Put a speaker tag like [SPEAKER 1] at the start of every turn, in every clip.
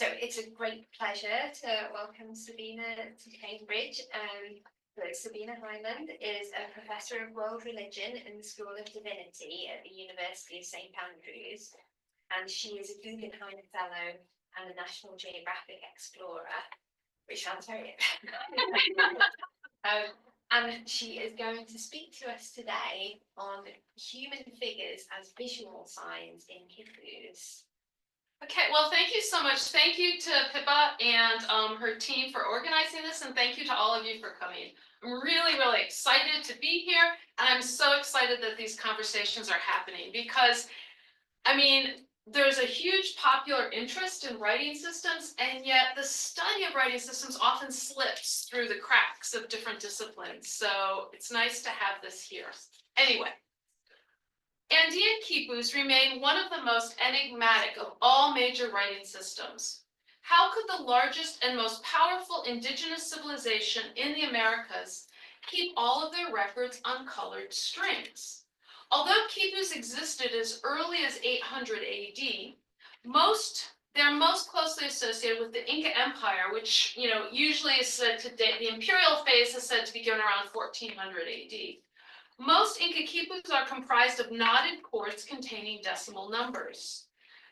[SPEAKER 1] So it's a great pleasure to welcome Sabina to Cambridge. Sabina Hyland is a professor of world religion in the School of Divinity at the University of St Andrews, and she is a Guggenheim Fellow and a National Geographic Explorer, which sounds very and she is going to speak to us today on human figures as visual signs in kipus.
[SPEAKER 2] Okay, well, thank you so much. Thank you to Pippa and her team for organizing this, and thank you to all of you for coming. I'm really, really excited to be here, and I'm so excited that these conversations are happening because, I mean, there's a huge popular interest in writing systems, and yet the study of writing systems often slips through the cracks of different disciplines. So it's nice to have this here. Anyway. Andean quipus remain one of the most enigmatic of all major writing systems. How could the largest and most powerful indigenous civilization in the Americas keep all of their records on colored strings? Although quipus existed as early as 800 AD, they're most closely associated with the Inca Empire, which usually is said to date, the imperial phase is said to begin around 1400 AD. Most Inca quipus are comprised of knotted chords containing decimal numbers.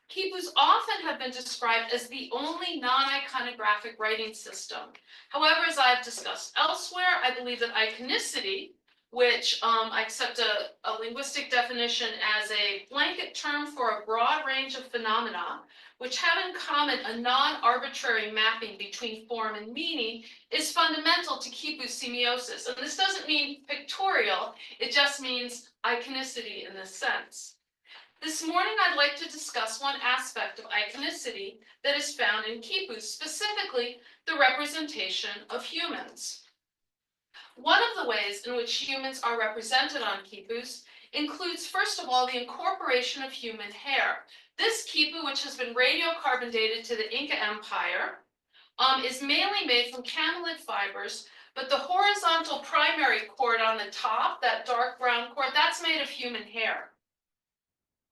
[SPEAKER 2] Quipus often have been described as the only non-iconographic writing system. However, as I've discussed elsewhere, I believe that iconicity, which I accept a linguistic definition as a blanket term for a broad range of phenomena, which have in common a non-arbitrary mapping between form and meaning, is fundamental to quipu semiosis. And this doesn't mean pictorial, it just means iconicity in this sense. This morning, I'd like to discuss one aspect of iconicity that is found in quipus, specifically the representation of humans. One of the ways in which humans are represented on quipus includes, first of all, the incorporation of human hair. This quipu, which has been radiocarbon dated to the Inca Empire, is mainly made from camelid fibers, but the horizontal primary cord on the top, that dark brown cord, that's made of human hair.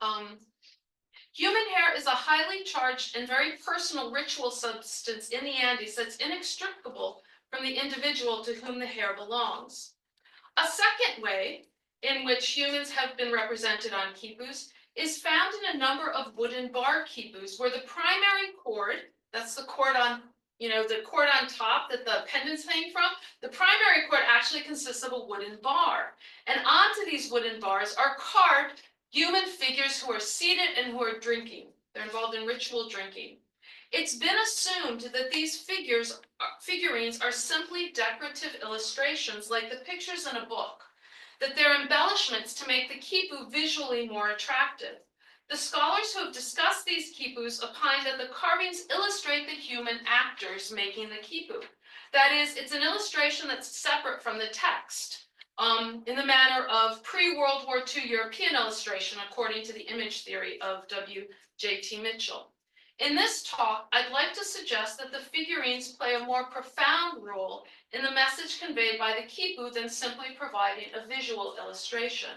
[SPEAKER 2] Human hair is a highly charged and very personal ritual substance in the Andes that's inextricable from the individual to whom the hair belongs. A second way in which humans have been represented on quipus is found in a number of wooden bar quipus, where the primary cord, that's the cord on, the cord on top that the pendants hang from, the primary cord actually consists of a wooden bar. And onto these wooden bars are carved human figures who are seated and who are drinking. They're involved in ritual drinking. It's been assumed that these figurines are simply decorative illustrations, like the pictures in a book, that they're embellishments to make the quipu visually more attractive. The scholars who have discussed these quipus opine that the carvings illustrate the human actors making the quipu. That is, it's an illustration that's separate from the text, in the manner of pre-World War II European illustration, according to the image theory of W.J.T. Mitchell. In this talk, I'd like to suggest that the figurines play a more profound role in the message conveyed by the quipu than simply providing a visual illustration.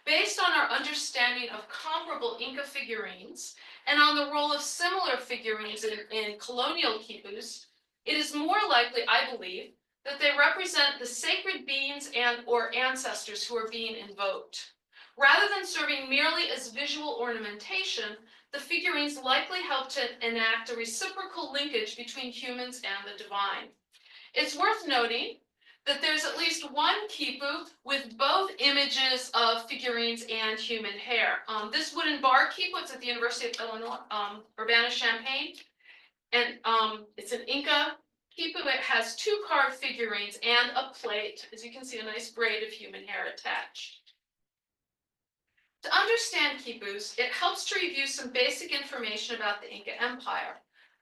[SPEAKER 2] Based on our understanding of comparable Inca figurines and on the role of similar figurines in colonial quipus, it is more likely, I believe, that they represent the sacred beings or ancestors who are being invoked. Rather than serving merely as visual ornamentation, the figurines likely help to enact a reciprocal linkage between humans and the divine. It's worth noting that there's at least one quipu with both images of figurines and human hair. This wooden bar quipu, it's at the University of Illinois, Urbana-Champaign, and it's an Inca quipu. It has two carved figurines and a plate, as you can see, a nice braid of human hair attached. To understand quipus, it helps to review some basic information about the Inca Empire.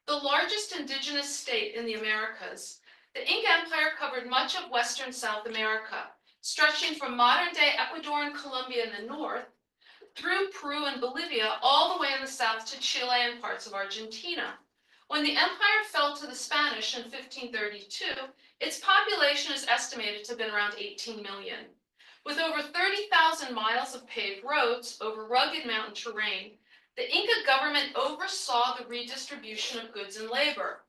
[SPEAKER 2] The largest indigenous state in the Americas, the Inca Empire covered much of western South America, stretching from modern-day Ecuador and Colombia in the north, through Peru and Bolivia, all the way in the south to Chile and parts of Argentina. When the empire fell to the Spanish in 1532, its population is estimated to have been around 18 million. With over 30,000 miles of paved roads over rugged mountain terrain, The Inca government oversaw the redistribution of goods and labor.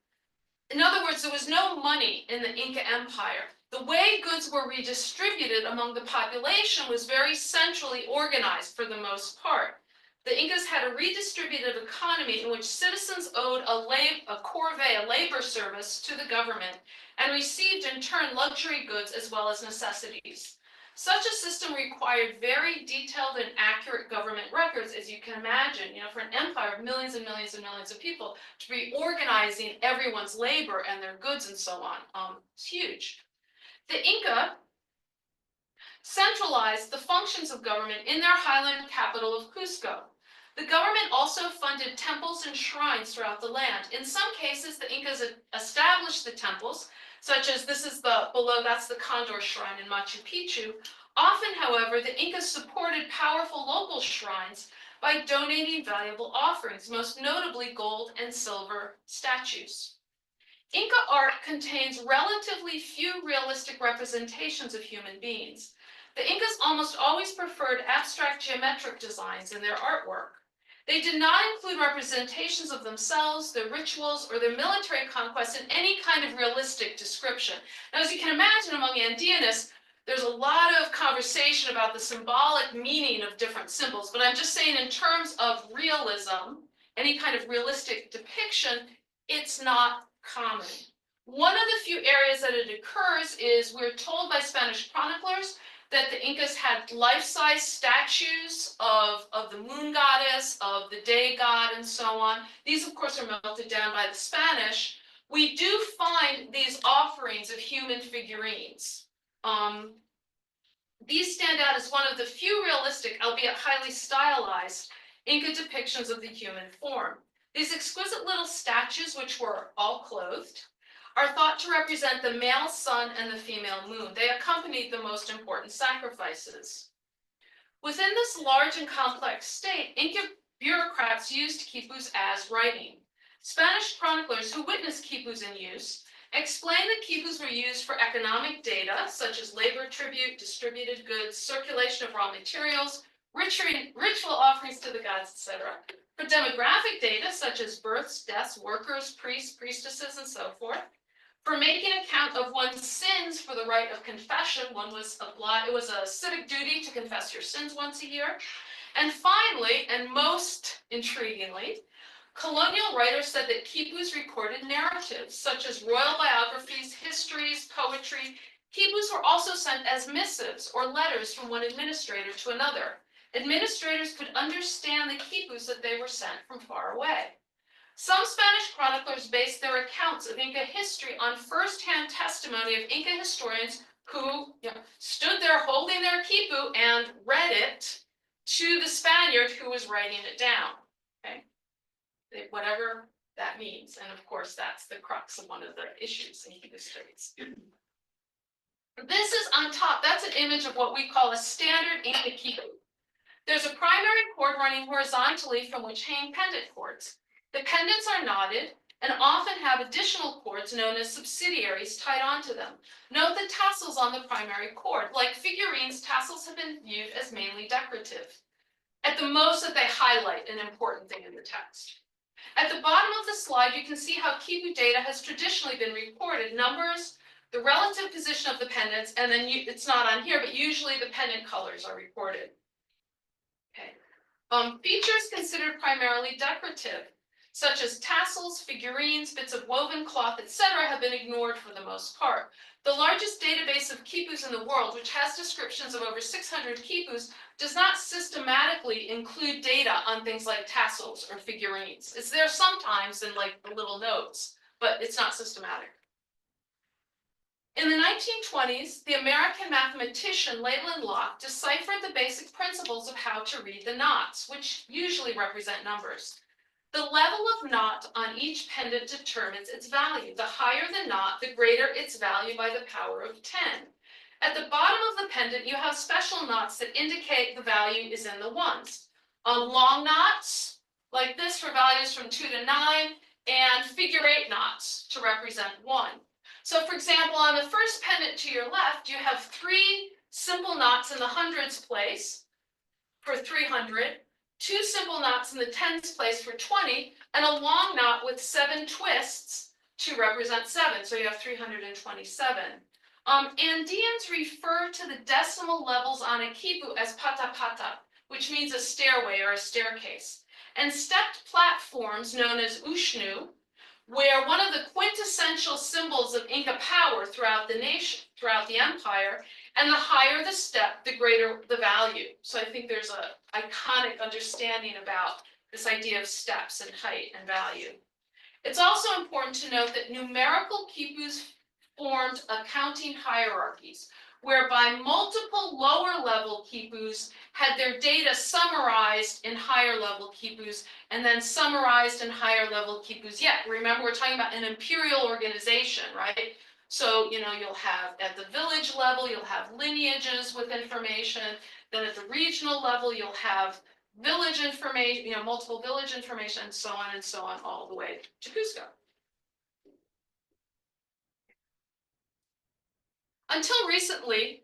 [SPEAKER 2] In other words, there was no money in the Inca Empire. The way goods were redistributed among the population was very centrally organized for the most part. The Incas had a redistributive economy in which citizens owed a corvée, a labor service, to the government and received in turn luxury goods as well as necessities. Such a system required very detailed and accurate government records, as you can imagine, for an empire of millions and millions and millions of people, to be organizing everyone's labor and their goods and so on. It's huge. The Inca centralized the functions of government in their highland capital of Cusco. The government also funded temples and shrines throughout the land. In some cases, the Incas established the temples, such as that's the Condor Shrine in Machu Picchu. Often, however, the Incas supported powerful local shrines by donating valuable offerings, most notably gold and silver statues. Inca art contains relatively few realistic representations of human beings. The Incas almost always preferred abstract geometric designs in their artwork. They did not include representations of themselves, their rituals, or their military conquests in any kind of realistic description. Now, as you can imagine, among Andeanists, there's a lot of conversation about the symbolic meaning of different symbols, but I'm just saying in terms of realism, any kind of realistic depiction, it's not common. One of the few areas that it occurs is we're told by Spanish chroniclers that the Incas had life-size statues of the moon goddess, of the day god, and so on. These, of course, are melted down by the Spanish. We do find these offerings of human figurines. These stand out as one of the few realistic, albeit highly stylized, Inca depictions of the human form. These exquisite little statues, which were all clothed, are thought to represent the male sun and the female moon. They accompanied the most important sacrifices. Within this large and complex state, Inca bureaucrats used quipus as writing. Spanish chroniclers who witnessed quipus in use explain that quipus were used for economic data, such as labor tribute, distributed goods, circulation of raw materials, ritual offerings to the gods, etc. For demographic data, such as births, deaths, workers, priests, priestesses, and so forth. For making account of one's sins for the rite of confession, it was a civic duty to confess your sins once a year. And finally, and most intriguingly, colonial writers said that quipus recorded narratives, such as royal biographies, histories, poetry. Quipus were also sent as missives or letters from one administrator to another. Administrators could understand the quipus that they were sent from far away. Some Spanish chroniclers based their accounts of Inca history on first-hand testimony of Inca historians who stood there holding their quipu and read it to the Spaniard who was writing it down. Okay, whatever that means, and of course that's the crux of one of the issues in Inca studies. This is on top. That's an image of what we call a standard Inca quipu. There's a primary cord running horizontally from which hang pendant cords. The pendants are knotted and often have additional cords known as subsidiaries tied onto them. Note the tassels on the primary cord. Like figurines, tassels have been viewed as mainly decorative. At the most that they highlight an important thing in the text. At the bottom of the slide, you can see how quipu data has traditionally been recorded. Numbers, the relative position of the pendants, and then it's not on here, but usually the pendant colors are recorded. Okay. Features considered primarily decorative, such as tassels, figurines, bits of woven cloth, etc., have been ignored for the most part. The largest database of quipus in the world, which has descriptions of over 600 quipus, does not systematically include data on things like tassels or figurines. It's there sometimes in like the little notes, but it's not systematic. In the 1920s, the American mathematician Leland Locke deciphered the basic principles of how to read the knots, which usually represent numbers. The level of knot on each pendant determines its value. The higher the knot, the greater its value by the power of 10. At the bottom of the pendant, you have special knots that indicate the value is in the ones. Long knots, like this, for values from 2 to 9, and figure-8 knots to represent 1. So, for example, on the first pendant to your left, you have 3 simple knots in the hundreds place for 300. 2 simple knots in the tens place for 20, and a long knot with 7 twists to represent 7. So you have 327. Andeans refer to the decimal levels on a quipu as pata pata, which means a stairway or a staircase. And stepped platforms known as ushnu, where one of the quintessential symbols of Inca power throughout the nation, throughout the empire, and the higher the step, the greater the value. So I think there's an iconic understanding about this idea of steps and height and value. It's also important to note that numerical quipus formed accounting hierarchies, whereby multiple lower level quipus had their data summarized in higher level quipus and then summarized in higher level quipus. Yet, remember, we're talking about an imperial organization, right? So, you'll have at the village level, you'll have lineages with information. Then at the regional level, you'll have village information, multiple village information, and so on, all the way to Cusco. Until recently,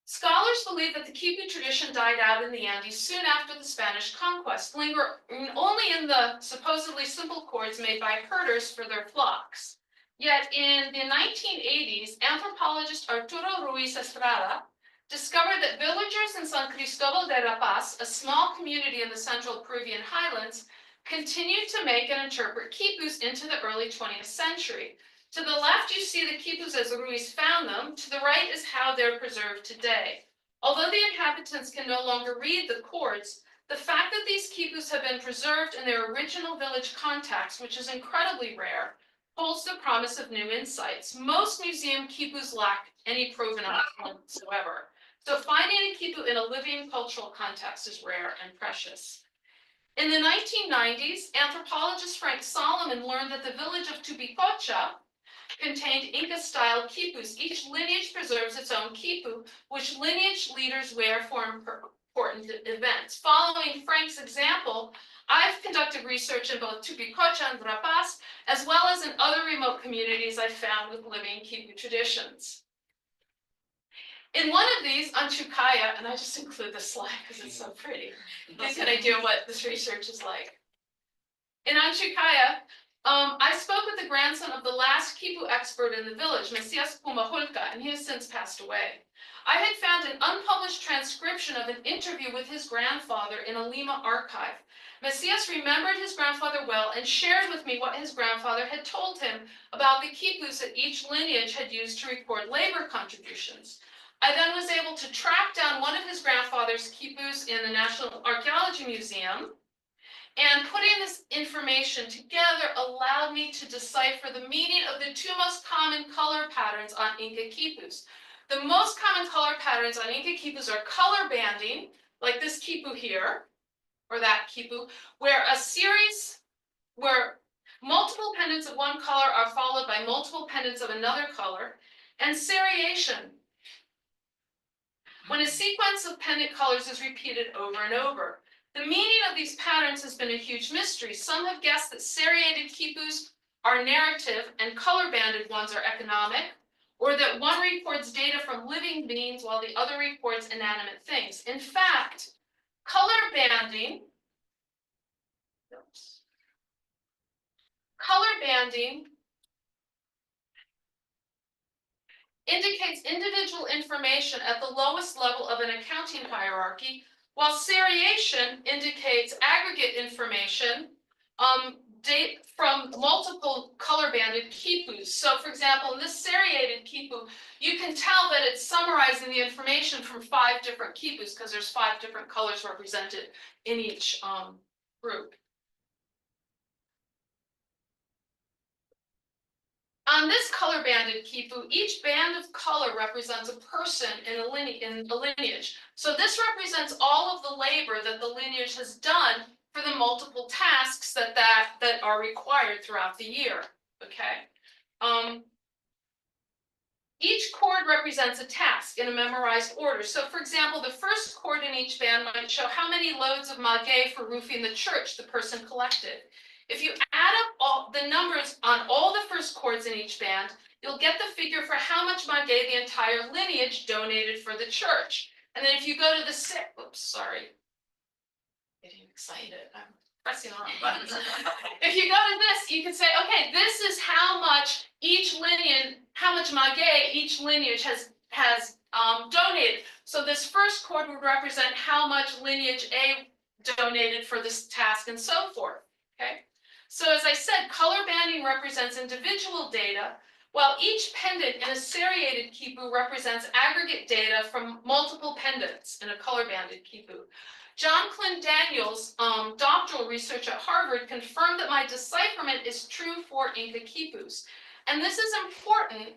[SPEAKER 2] scholars believe that the quipu tradition died out in the Andes soon after the Spanish conquest, lingering only in the supposedly simple chords made by herders for their flocks. Yet in the 1980s, anthropologist Arturo Ruiz Estrada discovered that villagers in San Cristobal de la Paz, a small community in the central Peruvian highlands, continued to make and interpret quipus into the early 20th century. To the left, you see the quipus as Ruiz found them. To the right is how they're preserved today. Although the inhabitants can no longer read the chords, the fact that these quipus have been preserved in their original village context, which is incredibly rare, holds the promise of new insights. Most museum quipus lack any provenance whatsoever. So finding a quipu in a living cultural context is rare and precious. In the 1990s, anthropologist Frank Solomon learned that the village of Tubicocha contained Inca-style quipus. Each lineage preserves its own quipu, which lineage leaders wear for important events. Following Frank's example, I've conducted research in both Tubicocha and La Paz, as well as in other remote communities I found with living quipu traditions. In one of these, Anchucaya, and I just include this slide because it's so pretty, gives you an idea what this research is like. In Anchucaya, I spoke with the grandson of the last quipu expert in the village, Mesias Pumahulca, and he has since passed away. I had found an unpublished transcription of an interview with his grandfather in a Lima archive. Mesias remembered his grandfather well and shared with me what his grandfather had told him about the quipus that each lineage had used to record labor contributions. I then was able to track down one of his grandfather's quipus in the National Archaeology Museum, and putting this information together allowed me to decipher the meaning of the 2 most common color patterns on Inca quipus. The most common color patterns on Inca quipus are color banding, like this quipu here, or that quipu, where multiple pendants of one color are followed by multiple pendants of another color, and seriation, when a sequence of pendant colors is repeated over and over. The meaning of these patterns has been a huge mystery. Some have guessed that seriated quipus are narrative and color-banded ones are economic, or that one records data from living beings while the other records inanimate things. In fact, color banding indicates individual information at the lowest level of an accounting hierarchy, while seriation indicates aggregate information from multiple color-banded quipus. So, for example, in this seriated quipu, you can tell that it's summarizing the information from 5 different quipus because there's 5 different colors represented in each group. On this color-banded quipu, each band of color represents a person in the lineage. So this represents all of the labor that the lineage has done for the multiple tasks that are required throughout the year. Okay. Each chord represents a task in a memorized order. So, for example, the first chord in each band might show how many loads of maguey for roofing the church the person collected. If you add up all the numbers on all the first chords in each band, you'll get the figure for how much maguey the entire lineage donated for the church. And then if you go to the Getting excited, I'm pressing the wrong buttons. If you go to this, you can say, okay, this is how much each lineage, how much maguey each lineage has donated. So this first chord would represent how much lineage A donated for this task and so forth, okay? So as I said, color banding represents individual data, while each pendant in a seriated quipu represents aggregate data from multiple pendants in a color-banded quipu. John Clint Daniels, doctoral research at Harvard, confirmed that my decipherment is true for Inca quipus. And this is important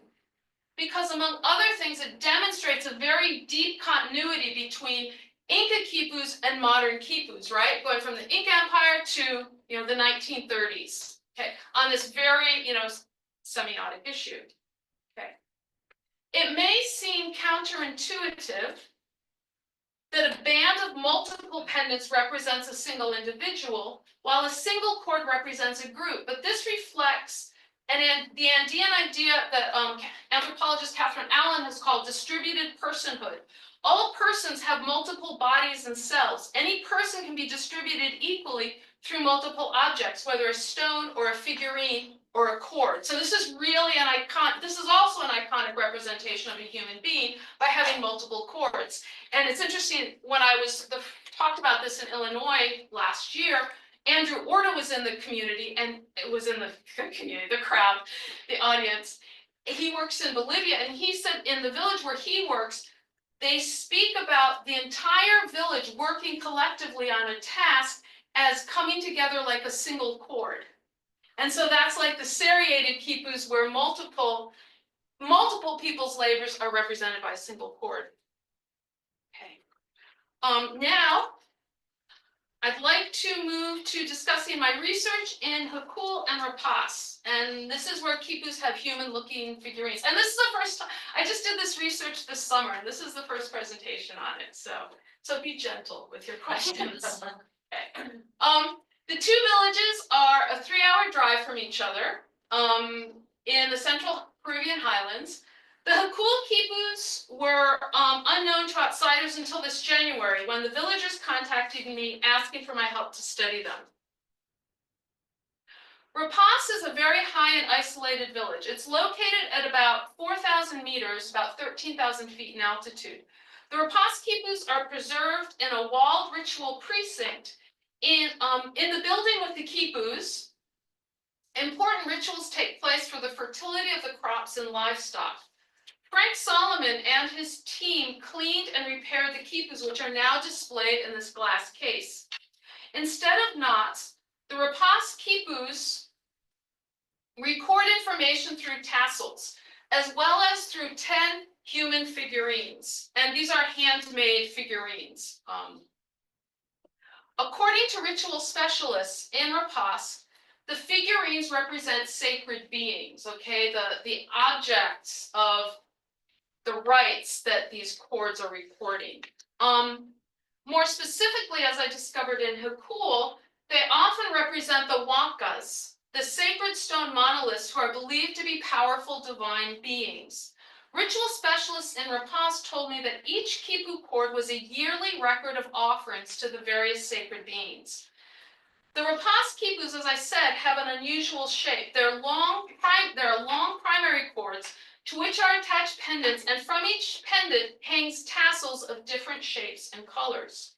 [SPEAKER 2] because, among other things, it demonstrates a very deep continuity between Inca quipus and modern quipus, right? Going from the Inca Empire to, the 1930s, okay, on this very, semiotic issue, okay. It may seem counterintuitive that a band of multiple pendants represents a single individual, while a single chord represents a group. But this reflects the Andean idea that anthropologist Catherine Allen has called distributed personhood. All persons have multiple bodies and cells. Any person can be distributed equally through multiple objects, whether a stone or a figurine or a chord. So this is really this is also an iconic representation of a human being by having multiple chords. And it's interesting, when I talked about this in Illinois last year, Andrew Orta was in the community, and it was in the community, the crowd, the audience. He works in Bolivia, and he said in the village where he works, they speak about the entire village working collectively on a task as coming together like a single chord. And so that's like the seriated quipus, where multiple people's labors are represented by a single chord. Okay. Now, I'd like to move to discussing my research in Hukul and Rapace. And this is where quipus have human-looking figurines. And this is the first time, I just did this research this summer, and this is the first presentation on it. So be gentle with your questions. Okay. The two villages are a 3-hour drive from each other in the central Peruvian highlands. The Hukul quipus were unknown to outsiders until this January, when the villagers contacted me asking for my help to study them. Rapace is a very high and isolated village. It's located at about 4,000 meters, about 13,000 feet in altitude. The Rapace quipus are preserved in a walled ritual precinct. In the building with the quipus, important rituals take place for the fertility of the crops and livestock. Frank Solomon and his team cleaned and repaired the quipus, which are now displayed in this glass case. Instead of knots, the Rapace quipus record information through tassels, as well as through 10 human figurines. And these are handmade figurines. According to ritual specialists in Rapace, the figurines represent sacred beings, okay? The objects of the rites that these chords are recording. More specifically, as I discovered in Hukul, they often represent the Huancas, the sacred stone monoliths who are believed to be powerful divine beings. Ritual specialists in Rapace told me that each quipu chord was a yearly record of offerings to the various sacred beings. The Rapace quipus, as I said, have an unusual shape. There are long primary chords to which are attached pendants, and from each pendant hangs tassels of different shapes and colors.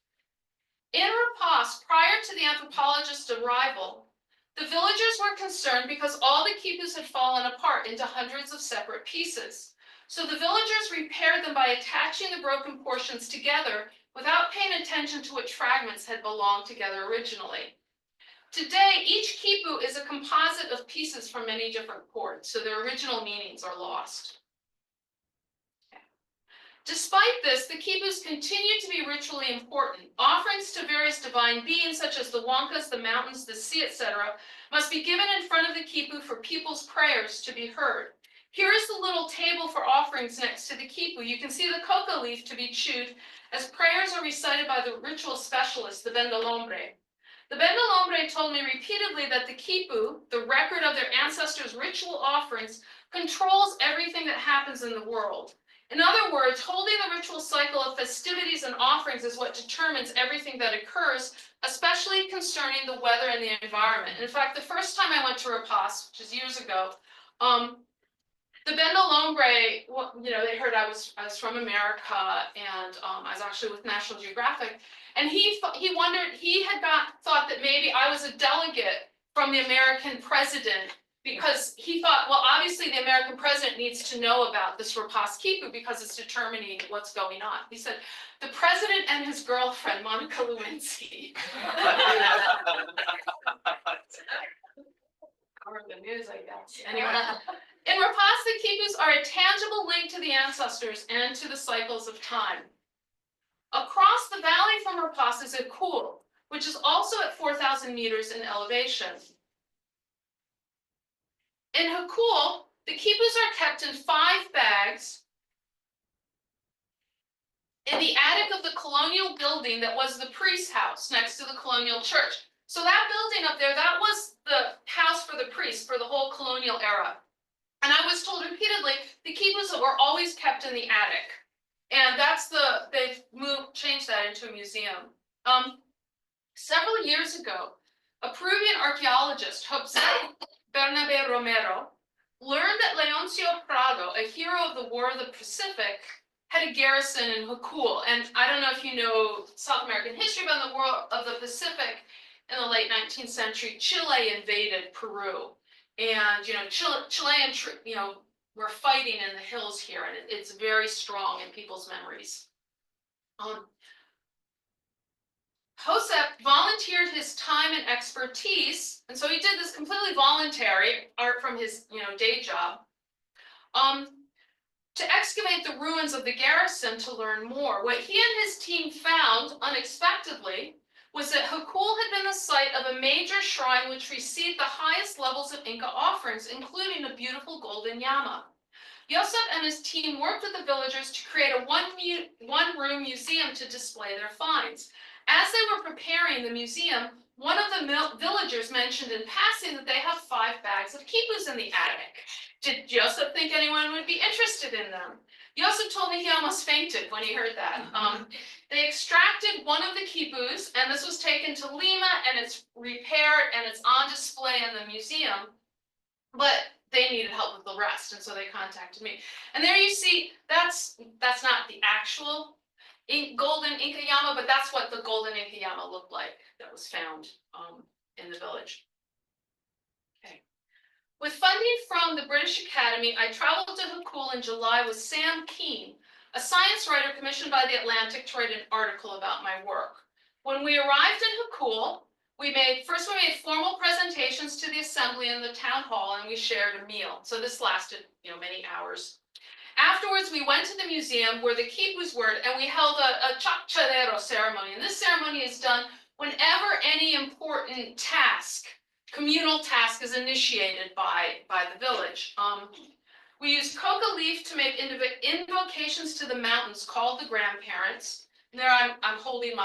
[SPEAKER 2] In Rapace, prior to the anthropologist's arrival, the villagers were concerned because all the quipus had fallen apart into hundreds of separate pieces. So the villagers repaired them by attaching the broken portions together without paying attention to which fragments had belonged together originally. Today, each quipu is a composite of pieces from many different chords, so their original meanings are lost. Okay. Despite this, the quipus continue to be ritually important. Offerings to various divine beings, such as the Huancas, the mountains, the sea, etc., must be given in front of the quipu for people's prayers to be heard. Here is the little table for offerings next to the quipu. You can see the coca leaf to be chewed as prayers are recited by the ritual specialist, the Bendolombre. The Bendolombre told me repeatedly that the quipu, the record of their ancestors' ritual offerings, controls everything that happens in the world. In other words, holding the ritual cycle of festivities and offerings is what determines everything that occurs, especially concerning the weather and the environment. In fact, the first time I went to Rapaz, which is years ago, the Bendo Lombre, they heard I was from America, and I was actually with National Geographic, and he thought that maybe I was a delegate from the American president, because he thought, well, obviously the American president needs to know about this Rapaz Kipu because it's determining what's going on. He said, the president and his girlfriend, Monica Lewinsky. Cover the news, I guess. Anyway, in Rapaz, the Kipus are a tangible link to the ancestors and to the cycles of time. Across the valley from Rapaz is Hukul, which is also at 4,000 meters in elevation. In Hukul, the Kipus are kept in 5 bags in the attic of the colonial building that was the priest's house next to the colonial church. So that building up there, that was the house for the priests for the whole colonial era. And I was told repeatedly, the Kipus were always kept in the attic. And they've changed that into a museum. Several years ago, a Peruvian archaeologist, Jose Bernabe Romero, learned that Leoncio Prado, a hero of the War of the Pacific, had a garrison in Hukul. And I don't know if you know South American history, but in the War of the Pacific, in the late 19th century, Chile invaded Peru. And, Chilean, were fighting in the hills here, and it's very strong in people's memories. Josep volunteered his time and expertise, and so he did this completely voluntary, art from his day job, to excavate the ruins of the garrison to learn more. What he and his team found, unexpectedly, was that Hukul had been the site of a major shrine which received the highest levels of Inca offerings, including a beautiful golden llama. Josep and his team worked with the villagers to create a one-room museum to display their finds. As they were preparing the museum, one of the villagers mentioned in passing that they have 5 bags of quipus in the attic. Did Josep think anyone would be interested in them? Josep told me he almost fainted when he heard that. They extracted one of the quipus, and this was taken to Lima, and it's repaired, and it's on display in the museum. But they needed help with the rest, and so they contacted me. And there you see, that's not the actual golden Inca llama, but that's what the golden Inca llama looked like that was found in the village. Okay. With funding from the British Academy, I traveled to Hukul in July with Sam Keane, a science writer commissioned by The Atlantic to write an article about my work. When we arrived in Hukul, we made formal presentations to the assembly in the town hall, and we shared a meal. So this lasted, many hours. Afterwards, we went to the museum where the quipus were, and we held a chachadero ceremony. And this ceremony is done whenever any important task, communal task, is initiated by the village. We used coca leaf to make invocations to the mountains called the grandparents. And there I'm holding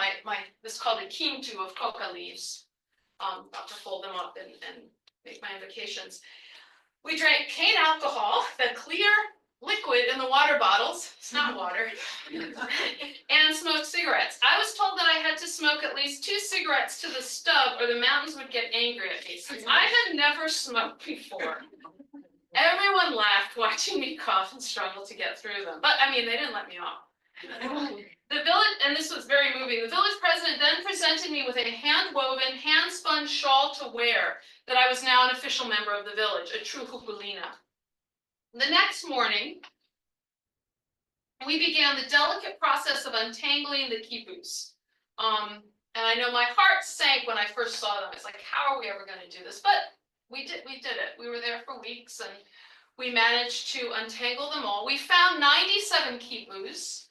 [SPEAKER 2] this is called a kintu of coca leaves. Got to fold them up and make my invocations. We drank cane alcohol, the clear liquid in the water bottles, it's not water, and smoked cigarettes. I was told that I had to smoke at least 2 cigarettes to the stub or the mountains would get angry at me, since I had never smoked before. Everyone laughed watching me cough and struggle to get through them. But they didn't let me off. The village, and this was very moving, the village president then presented me with a hand-woven, hand-spun shawl to wear, that I was now an official member of the village, a true Hukulina. The next morning, we began the delicate process of untangling the quipus. And I know my heart sank when I first saw them. It's like, how are we ever going to do this? But we did it. We were there for weeks, and we managed to untangle them all. We found 97 quipus.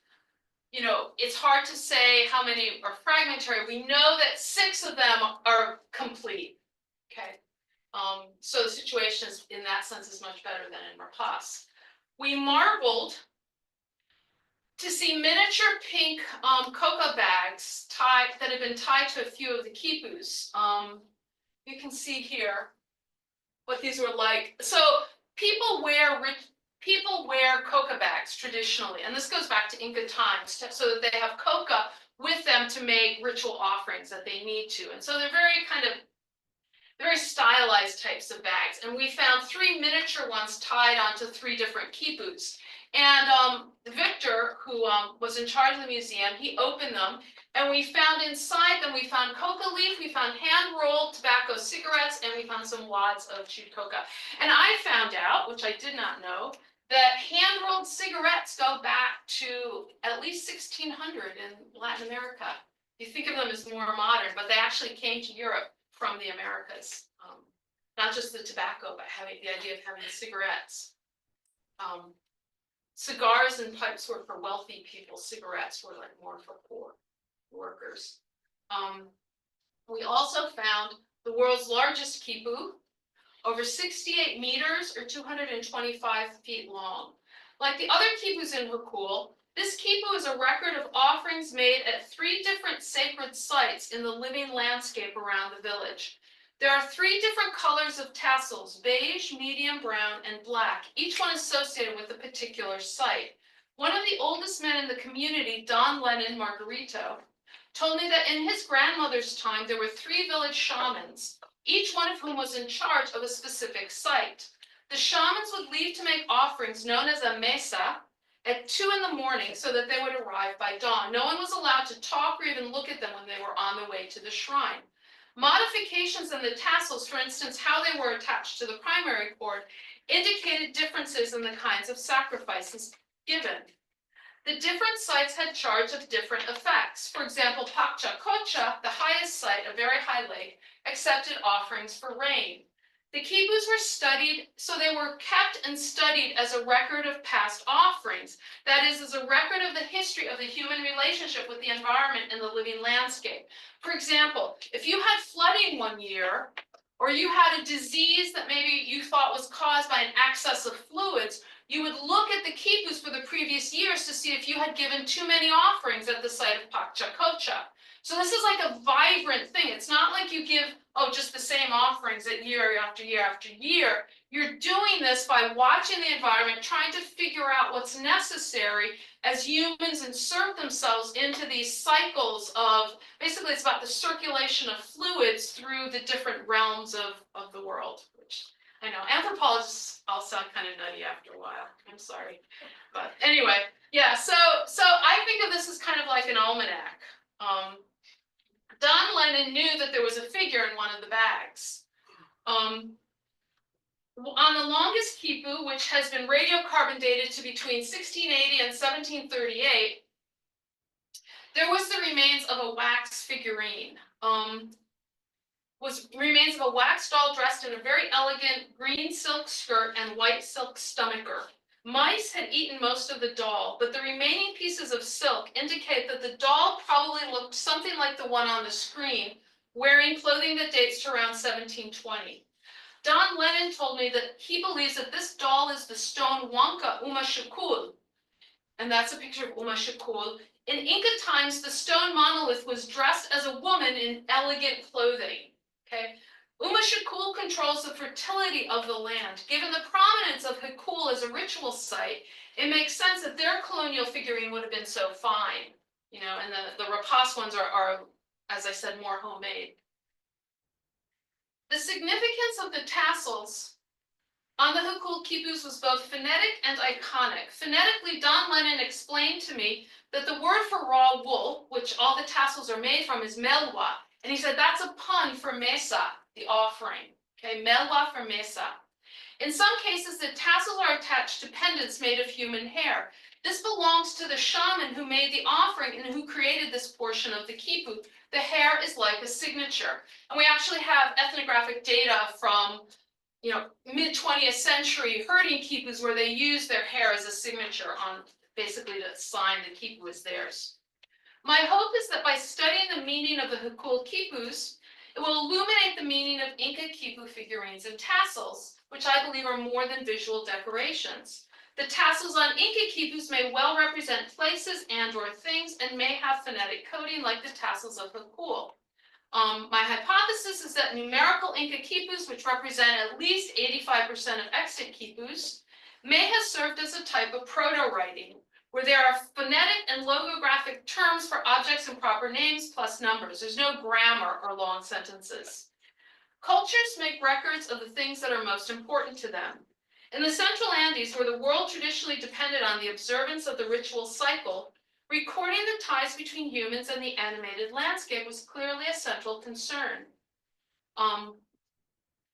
[SPEAKER 2] It's hard to say how many are fragmentary. We know that 6 of them are complete. Okay. So the situation is, in that sense, is much better than in Rapaz. We marveled to see miniature pink coca bags that had been tied to a few of the quipus. You can see here what these were like. So people wear people wear coca bags traditionally, and this goes back to Inca times, so that they have coca with them to make ritual offerings that they need to. And so they're very stylized types of bags. And we found 3 miniature ones tied onto 3 different quipus. And Victor, who was in charge of the museum, he opened them, and we found inside them, we found coca leaf, we found hand-rolled tobacco cigarettes, and we found some wads of chewed coca. And I found out, which I did not know, that hand-rolled cigarettes go back to at least 1600 in Latin America. You think of them as more modern, but they actually came to Europe from the Americas. Not just the tobacco, but having the idea of having cigarettes. Cigars and pipes were for wealthy people. Cigarettes were like more for poor workers. We also found the world's largest quipu, over 68 meters or 225 feet long. Like the other quipus in Hukul, this quipu is a record of offerings made at 3 different sacred sites in the living landscape around the village. There are 3 different colors of tassels, beige, medium brown, and black, each one associated with a particular site. One of the oldest men in the community, Don Lennon Margarito, told me that in his grandmother's time, there were 3 village shamans, each one of whom was in charge of a specific site. The shamans would leave to make offerings known as a mesa at 2 in the morning so that they would arrive by dawn. No one was allowed to talk or even look at them when they were on the way to the shrine. Modifications in the tassels, for instance, how they were attached to the primary cord, indicated differences in the kinds of sacrifices given. The different sites had charge of different effects. For example, Pachacocha, the highest site, a very high lake, accepted offerings for rain. The quipus were studied, so they were kept and studied as a record of past offerings. That is, as a record of the history of the human relationship with the environment and the living landscape. For example, if you had flooding one year, or you had a disease that maybe you thought was caused by an excess of fluids, you would look at the quipus for the previous years to see if you had given too many offerings at the site of Pachacocha. So this is like a vibrant thing. It's not like you give, just the same offerings that year after year after year. You're doing this by watching the environment, trying to figure out what's necessary as humans insert themselves into these cycles of, basically it's about the circulation of fluids through the different realms of the world, which I know anthropologists all sound kind of nutty after a while. I'm sorry. But anyway, yeah, so I think of this as kind of like an almanac. Don Lennon knew that there was a figure in one of the bags. On the longest quipu, which has been radiocarbon dated to between 1680 and 1738, there was the remains of a wax figurine. Remains of a wax doll dressed in a very elegant green silk skirt and white silk stomacher. Mice had eaten most of the doll, but the remaining pieces of silk indicate that the doll probably looked something like the one on the screen, wearing clothing that dates to around 1720. Don Lennon told me that he believes that this doll is the stone Huanca Umashukul, and that's a picture of Umashukul. In Inca times, the stone monolith was dressed as a woman in elegant clothing. Okay, Umashukul controls the fertility of the land. Given the prominence of Hukul as a ritual site, it makes sense that their colonial figurine would have been so fine, and the Rapace ones are, as I said, more homemade. The significance of the tassels on the Hukul quipus was both phonetic and iconic. Phonetically, Don Lennon explained to me that the word for raw wool, which all the tassels are made from, is melwa. And he said that's a pun for mesa, the offering. Okay, melwa for mesa. In some cases, the tassels are attached to pendants made of human hair. This belongs to the shaman who made the offering and who created this portion of the quipu. The hair is like a signature. And we actually have ethnographic data from mid-20th century herding quipus where they used their hair as a signature on basically to sign the quipu as theirs. My hope is that by studying the meaning of the Hukul quipus, it will illuminate the meaning of Inca quipu figurines and tassels, which I believe are more than visual decorations. The tassels on Inca quipus may well represent places and/or things and may have phonetic coding like the tassels of Hukul. My hypothesis is that numerical Inca quipus, which represent at least 85% of extant quipus, may have served as a type of proto-writing, where there are phonetic and logographic terms for objects and proper names plus numbers. There's no grammar or long sentences. Cultures make records of the things that are most important to them. In the Central Andes, where the world traditionally depended on the observance of the ritual cycle, recording the ties between humans and the animated landscape was clearly a central concern.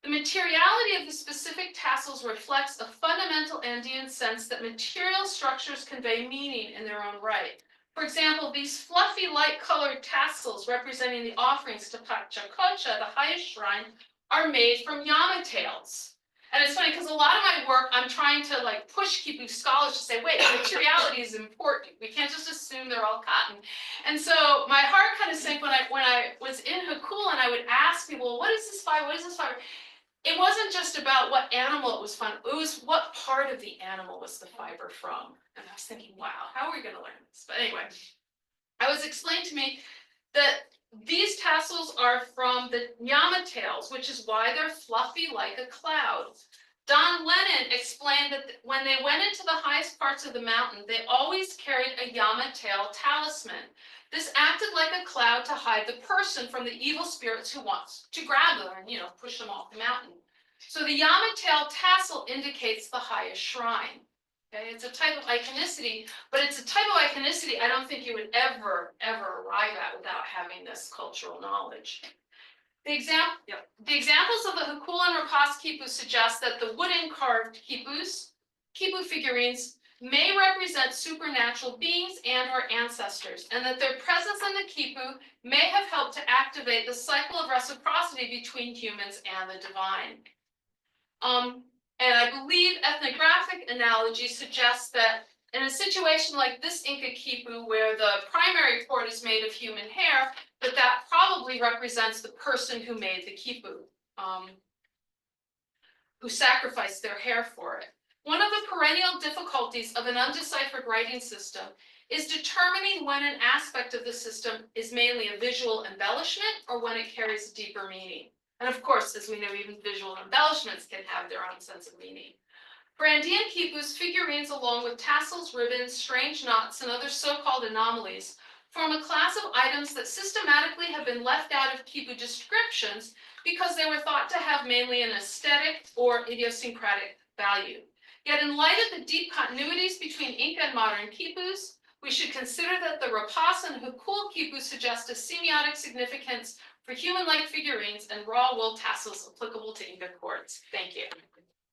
[SPEAKER 2] The materiality of the specific tassels reflects a fundamental Andean sense that material structures convey meaning in their own right. For example, these fluffy light-colored tassels representing the offerings to Pachacocha, the highest shrine, are made from llama tails. And it's funny because a lot of my work, I'm trying to like push Kipu scholars to say, wait, materiality is important. We can't just assume they're all cotton. And so my heart kind of sank when I was in Hukul and I would ask people, well, what is this fiber? What is this fiber? It wasn't just about what animal it was from, it was what part of the animal was the fiber from. And I was thinking, wow, how are we going to learn this? But anyway, it was explained to me that these tassels are from the llama tails, which is why they're fluffy like a cloud. Don Lennon explained that when they went into the highest parts of the mountain, they always carried a llama tail talisman. This acted like a cloud to hide the person from the evil spirits who wants to grab them and, push them off the mountain. So the llama tail tassel indicates the highest shrine. Okay, it's a type of iconicity, but it's a type of iconicity I don't think you would ever arrive at without having this cultural knowledge. The examples of the Hukul and Rapace quipu suggest that the wooden carved quipu figurines may represent supernatural beings and or ancestors, and that their presence in the quipu may have helped to activate the cycle of reciprocity between humans and the divine. And I believe ethnographic analogy suggests that in a situation like this Inca quipu, where the primary cord is made of human hair, that probably represents the person who made the quipu, who sacrificed their hair for it. One of the perennial difficulties of an undeciphered writing system is determining when an aspect of the system is mainly a visual embellishment or when it carries a deeper meaning. And of course, as we know, even visual embellishments can have their own sense of meaning. For Andean quipus, figurines along with tassels, ribbons, strange knots, and other so-called anomalies form a class of items that systematically have been left out of quipu descriptions because they were thought to have mainly an aesthetic or idiosyncratic value. Yet in light of the deep continuities between Inca and modern quipus, we should consider that the Rapace and Hukul quipu suggest a semiotic significance for human-like figurines and raw wool tassels applicable to Inca courts. Thank you.